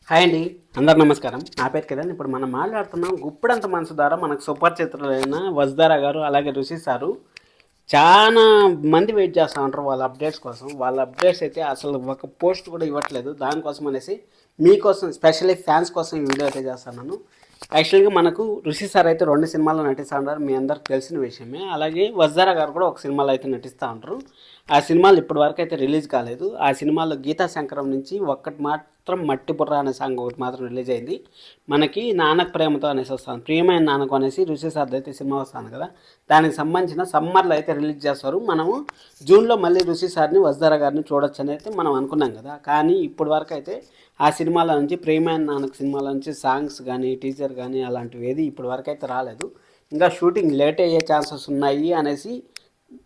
Hi అండి, అందరు నమస్కారం. నా పేరు కదా. ఇప్పుడు మనం మాట్లాడుతున్నాం గుప్పిడంత మనసు ద్వారా మనకు సుపరిచితులైన వజ్దారా గారు అలాగే ఋషి సారు చాలా మంది వెయిట్ చేస్తూ ఉంటారు వాళ్ళ అప్డేట్స్ కోసం. వాళ్ళ అప్డేట్స్ అయితే అసలు ఒక పోస్ట్ కూడా ఇవ్వట్లేదు. దానికోసం అనేసి మీకోసం స్పెషల్లీ ఫ్యాన్స్ కోసం ఈ వీడియో అయితే చేస్తున్నాను. యాక్చువల్గా మనకు ఋషి సార్ అయితే 2 సినిమాల్లో నటిస్తూ ఉంటారు, మీ అందరికి తెలిసిన విషయమే. అలాగే వజ్దారా గారు కూడా ఒక సినిమాలో అయితే నటిస్తూ ఉంటారు. ఆ సినిమాలు ఇప్పటి వరకు అయితే రిలీజ్ కాలేదు. ఆ సినిమాలో గీతా శంకరం నుంచి ఒక్కటి మాత్రం మట్టి బుర్ర అనే సాంగ్ ఒకటి మాత్రం రిలీజ్ అయింది. మనకి నాన్నకు ప్రేమతో అనేసి వస్తాను, ప్రియమైన నాన్నకు అనేసి ఋషి సార్ అయితే సినిమా వస్తాను కదా, దానికి సంబంధించిన సమ్మర్లో అయితే రిలీజ్ చేస్తారు. మనము జూన్లో మళ్ళీ ఋషి సార్ని వజ్దారా గారిని చూడొచ్చు అని అయితే మనం అనుకున్నాం కదా. కానీ ఇప్పటి వరకు అయితే ఆ సినిమాల నుంచి ప్రియమైన నాన్నకు సినిమాల నుంచి సాంగ్స్ కానీ టీజర్ కానీ అలాంటివి ఏది ఇప్పటి వరకు అయితే రాలేదు. ఇంకా షూటింగ్ లేట్ అయ్యే ఛాన్సెస్ ఉన్నాయి అనేసి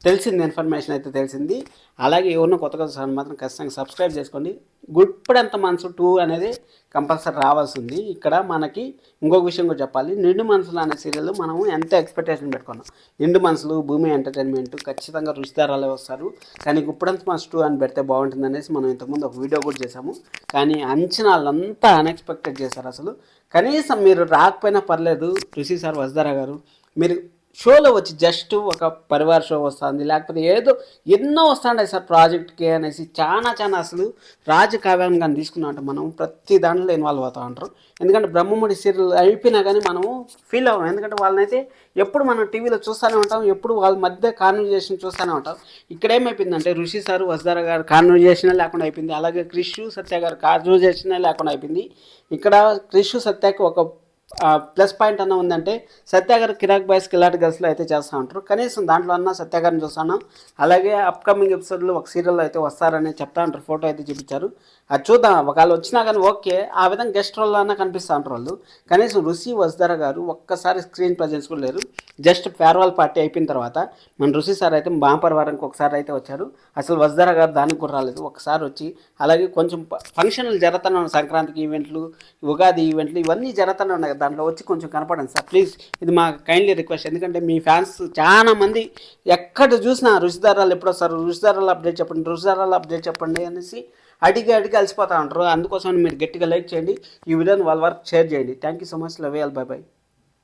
తెలిసింది, ఇన్ఫర్మేషన్ అయితే తెలిసింది. అలాగే ఎవరినో కొత్తగా చూసాను మాత్రం ఖచ్చితంగా సబ్స్క్రైబ్ చేసుకోండి. గుప్పెడంత మనసు 2 అనేది కంపల్సరీ రావాల్సింది. ఇక్కడ మనకి ఇంకొక విషయం కూడా చెప్పాలి. నిండు మనసులు అనే సీరియల్ మనము ఎంత ఎక్స్పెక్టేషన్ పెట్టుకున్నాం. నిండు మనసులు, భూమి ఎంటర్టైన్మెంట్ ఖచ్చితంగా రుచిదారాలే వస్తారు. కానీ గుప్పెడంత మనసు 2 అని పెడితే బాగుంటుంది అనేసి మనం ఇంతకుముందు ఒక వీడియో కూడా చేసాము. కానీ అంచనాలంతా అన్ఎక్స్పెక్టెడ్ చేశారు. అసలు కనీసం మీరు రాకపోయినా పర్లేదు ఋషి సార్, వజ్దారా గారు, మీరు షోలో వచ్చి జస్ట్ ఒక పరివార్ షో వస్తుంది, లేకపోతే ఏదో ఎన్నో వస్తుంటాయి సార్ ప్రాజెక్ట్కి అనేసి చాలా అసలు రాజకావ్యాన్ని కానీ తీసుకున్నామంటే మనం ప్రతి దాంట్లో ఇన్వాల్వ్ అవుతూ ఉంటారు. ఎందుకంటే బ్రహ్మముడి సీరియల్ అయిపోయినా కానీ మనము ఫీల్ అవ్వం. ఎందుకంటే వాళ్ళనైతే ఎప్పుడు మనం టీవీలో చూస్తూనే ఉంటాం, ఎప్పుడు వాళ్ళ మధ్య కాన్వర్జేషన్ చూస్తూనే ఉంటాం. ఇక్కడ ఏమైపోయిందంటే ఋషి సారు, వజ్దారా గారు కాన్వర్జేషనే లేకుండా అయిపోయింది. అలాగే క్రిష్ సత్య గారు కాన్వర్జేషనే లేకుండా అయిపోయింది. ఇక్కడ క్రిష్ సత్యకి ఒక ప్లస్ పాయింట్ అన్న ఉందంటే, సత్యాగారు కిరాక్ బాయ్స్ కిలాట్ గర్ల్స్లో అయితే చేస్తూ ఉంటారు. కనీసం దాంట్లో అన్న సత్యాగారిని చూస్తాను. అలాగే అప్కమింగ్ ఎపిసోడ్లో ఒక సీరియల్లో అయితే వస్తారని చెప్తా ఉంటారు, ఫోటో అయితే చూపించారు. అది చూద్దాం, ఒకవేళ వచ్చినా కానీ ఓకే. ఆ విధంగా గెస్ట్ రోల్లో అన్న కనిపిస్తూ ఉంటారు వాళ్ళు. కనీసం ఋషి, వజ్దారా గారు ఒక్కసారి స్క్రీన్ ప్రజెన్స్ కూడా లేరు. జస్ట్ ఫేర్వాల్ పార్టీ అయిపోయిన తర్వాత మన ఋషి సార్ అయితే మహాపరివారానికి ఒకసారి అయితే వచ్చారు. అసలు వజ్దారా గారు దానికి కూడా రాలేదు, ఒకసారి వచ్చి. అలాగే కొంచెం ఫంక్షన్లు జరుగుతూనే ఉన్నాయి, సంక్రాంతికి ఈవెంట్లు, ఉగాది ఈవెంట్లు, ఇవన్నీ జరుగుతూనే ఉన్నాయి. దాంట్లో వచ్చి కొంచెం కనపడండి సార్ ప్లీజ్, ఇది మా కైండ్లీ రిక్వెస్ట్. ఎందుకంటే మీ ఫ్యాన్స్ చాలా మంది ఎక్కడ చూసినా ఋషిదారాలు ఎప్పుడు వస్తారు, ఋషిదారాలు అప్డేట్ చెప్పండి, ఋషిదారాలు అప్డేట్ చెప్పండి అనేసి అడిగి అలసిపోతూ ఉంటారు. అందుకోసం మీరు గట్టిగా లైక్ చేయండి, ఈ వీడియోని వాళ్ళ వరకు షేర్ చేయండి. Thank you so much, love you all, by by.